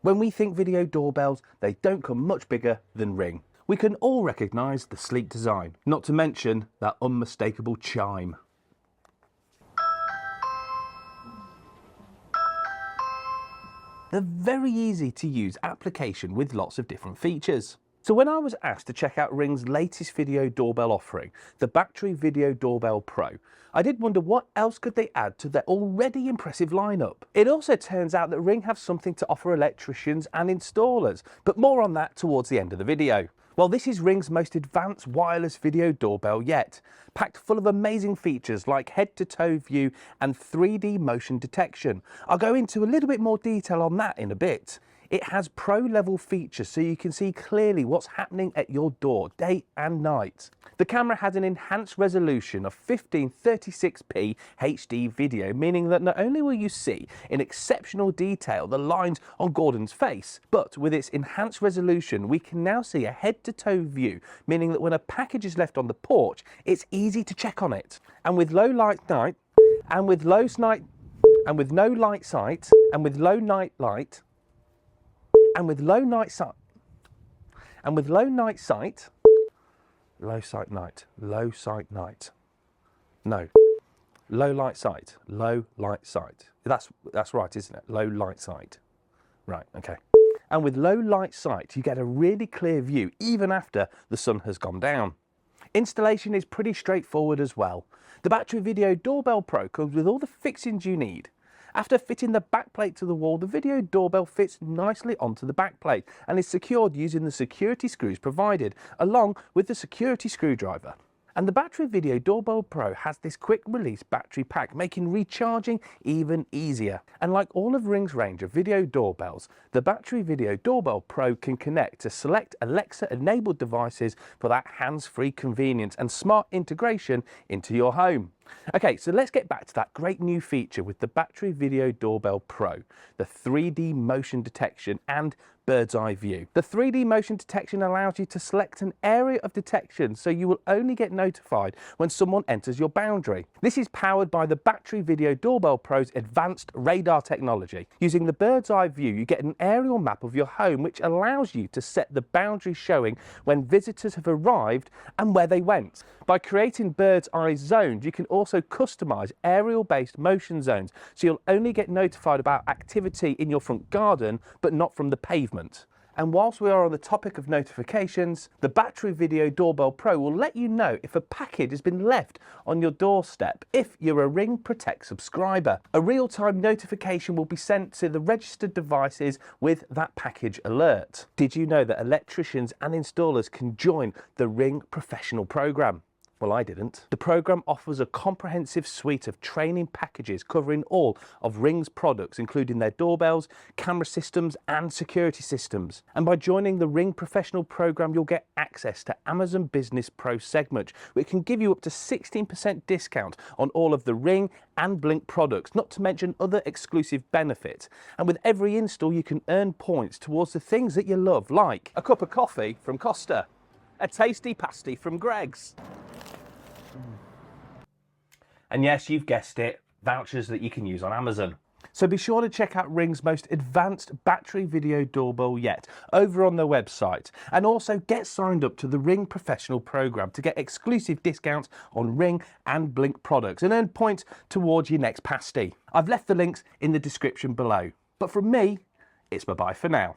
When we think video doorbells, they don't come much bigger than Ring. We can all recognise the sleek design, not to mention that unmistakable chime. They're very easy to use application with lots of different features. So when I was asked to check out Ring's latest video doorbell offering, the Battery Video Doorbell Pro, I did wonder what else could they add to their already impressive lineup. It also turns out that Ring have something to offer electricians and installers, but more on that towards the end of the video. Well, this is Ring's most advanced wireless video doorbell yet, packed full of amazing features like head-to-toe view and 3D motion detection. I'll go into a little bit more detail on that in a bit. It has pro-level features so you can see clearly what's happening at your door day and night. The camera has an enhanced resolution of 1536p HD video, meaning that not only will you see in exceptional detail the lines on Gordon's face, but with its enhanced resolution we can now see a head-to-toe view, meaning that when a package is left on the porch, it's easy to check on it. And with low light night, and with low night, and with no light sight, and with low night light, and with low night sight, and with low night sight, low sight night, low sight night, no, low light sight, low light sight. That's right, isn't it? Low light sight. Right, okay. And with low light sight, you get a really clear view even after the sun has gone down. Installation is pretty straightforward as well. The Battery Video Doorbell Pro comes with all the fixings you need. After fitting the backplate to the wall, the video doorbell fits nicely onto the backplate and is secured using the security screws provided, along with the security screwdriver. And the Battery Video Doorbell Pro has this quick release battery pack, making recharging even easier. And like all of Ring's range of video doorbells, the Battery Video Doorbell Pro can connect to select Alexa enabled devices for that hands-free convenience and smart integration into your home. Okay, so let's get back to that great new feature with the Battery Video Doorbell Pro, the 3D motion detection and bird's eye view. The 3D motion detection allows you to select an area of detection so you will only get notified when someone enters your boundary. This is powered by the Battery Video Doorbell Pro's advanced radar technology. Using the bird's eye view, you get an aerial map of your home which allows you to set the boundary showing when visitors have arrived and where they went. By creating bird's eye zones, you can also customize aerial-based motion zones so you'll only get notified about activity in your front garden but not from the pavement. And whilst we are on the topic of notifications, the Battery Video Doorbell Pro will let you know if a package has been left on your doorstep if you're a Ring Protect subscriber. A real-time notification will be sent to the registered devices with that package alert. Did you know that electricians and installers can join the Ring Professional program? Well, I didn't. The program offers a comprehensive suite of training packages covering all of Ring's products, including their doorbells, camera systems and security systems. And by joining the Ring Professional program, you'll get access to Amazon Business Pro segment, which can give you up to 16% discount on all of the Ring and Blink products, not to mention other exclusive benefits. And with every install, you can earn points towards the things that you love, like a cup of coffee from Costa, a tasty pasty from Greg's. And yes, you've guessed it, vouchers that you can use on Amazon. So be sure to check out Ring's most advanced battery video doorbell yet over on their website, and also get signed up to the Ring Professional program to get exclusive discounts on Ring and Blink products and earn points towards your next pasty. I've left the links in the description below. But from me, it's bye-bye for now.